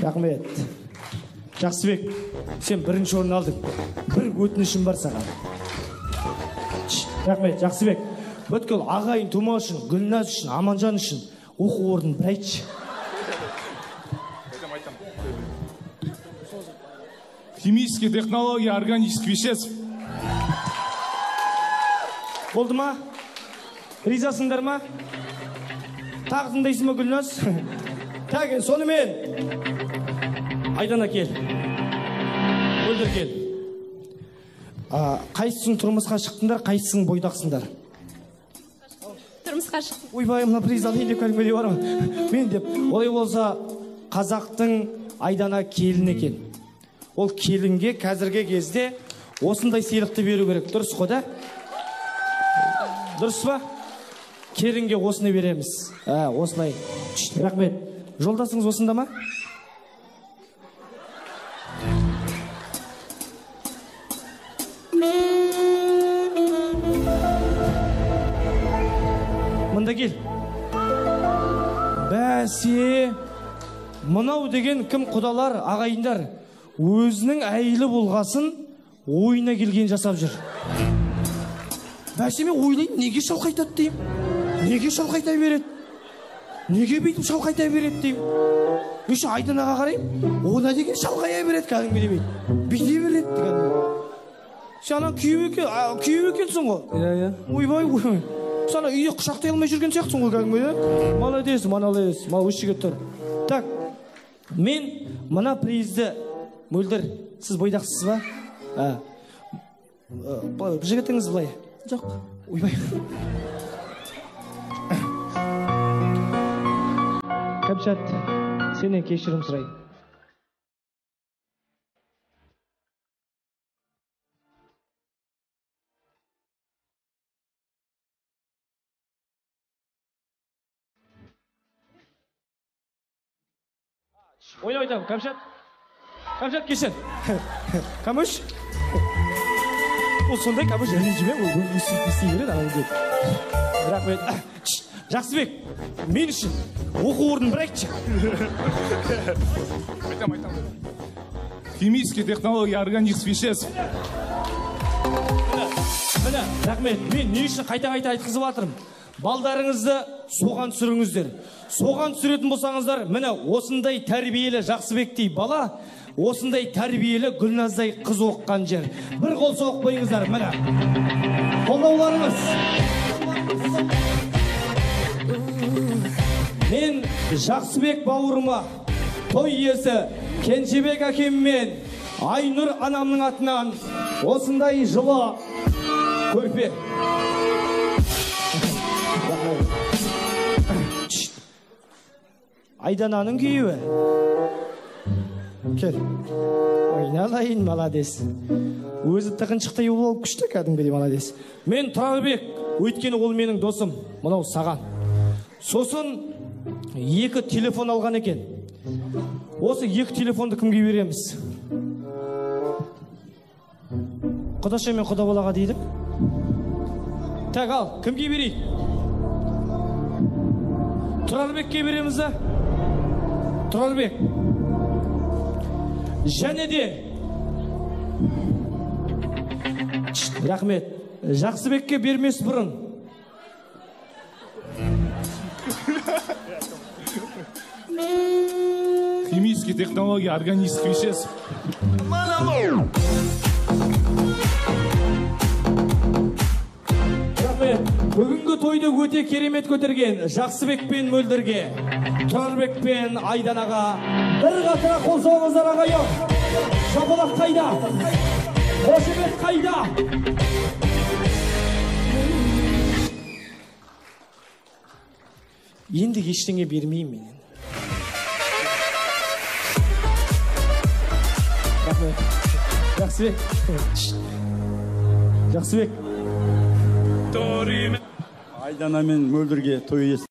Рахмет. Жақсыбек, сен бірінші орын алдың. Бір өтінішім бар саған. Рахмет, Жақсыбек. Бүткіл ағайын Тума үшін, Гүлназ үшін, Аманжан үшін оқу орнын бір айтшы. Химические технологии органических веществ. Болды ма? Ризасыңдар ма? Тағы тыңдайсың ба, Гүлназ? Тәген, сонымен. Айдана кел. Мөлдір кел. Қайсысың тұрмысқа шықтыңдар, қайсысың бойдақсыңдар? Тұрмысқа шықтым. Ойбай, мына приз алайын деп кәдімгідей бар ма? Мен деп, олай болса қазақтың Айдана келін екен. Ол келінге қазіргі кезде осындай сыйлықты беру керек. Дұрыс қой да? Дұрыс па? Келінге осыны береміз. Осылай. Рахмет. Жолдасыңыз осында ма? Мында кел. Бәсе, мынау деген кім құдалар, ағайындар, өзінің әйелі болғасын ойына келген жасап жүр. Бәсе, мен ойлайын, неге шалқайтады дейм? Неге шалқайта береді? Неге бүйтіп шалқайта береді дейм? Еще Айданаға қарайым, ona деген шалқая береді кәдімгі демейді. Бүйте береді кәдімгі. Сана күйеу екенсің ғой. Иә. Ойбай. Сана үйде құшақтай алмай жүрген сияқтысың ғой кәдімгі. Молодец. Мал өшіге тұр. Так, мен мына призді, Мөлдір, сіз бойдақсыз ба? Жігітіңіз былай? Жоқ. Ойбай. Кәмшат, сенен кешірім сұрайын. Ойна айтамын, Кәмшат. Кәмшат, кешір. Камыш? Ол сондай Камыш ренжіме, ол істей береді, ана деп. Рахмет. Жақсыбек, мен үшін оқу орнын бір айтшы. Айтам. Химические технологии органических веществ. Міне, рахмет, мен не үшін қайта-қайта айтқызып жатырмын. Балдарыңызды соған түсіріңіздер. Соған түсіретін болсаңыздар, міне осындай тәрбиелі Жақсыбектей бала, осындай тәрбиелі Гүлназдай қыз оққан жер. Бір қол соғып қойыңыздар, міне. Қолдауларыңыз. Мен Жақсыбек бауырыма, той иесі Кенжебек әкем мен Айнұр анамның атынан осындай жылы көрпе. Айдананың күйеуі. Кел. Ойналайын, молодец. Өзі тығыншықтай болып күшті кәдімгідей, молодец. Мен Тұрарбек, өйткені ол менің досым, мынау саған. Сосын 2 телефон алған екен. Осы 2 телефонды кімге береміз? Құдаша мен құда балаға дейдік. Так, ал, кімге берейік? Тұрарбекке береміз да? Тұрарбек. Және де рахмет. Жақсыбекке бермес бұрын. Химические технологии органических веществ. Рахмет. Бүгінгі тойды өте керемет көтерген Жақсыбек пен Мөлдірге, Тұрарбек пен Айданаға бір қатыра қол соғыңыздар ағайын. Шапалақ қайда? Қошемет қайда? Енді ештеңе бермеймін менен. Рахмет. Жақсыбек. Жақсыбек. Айдана мен Мөлдірге той иесі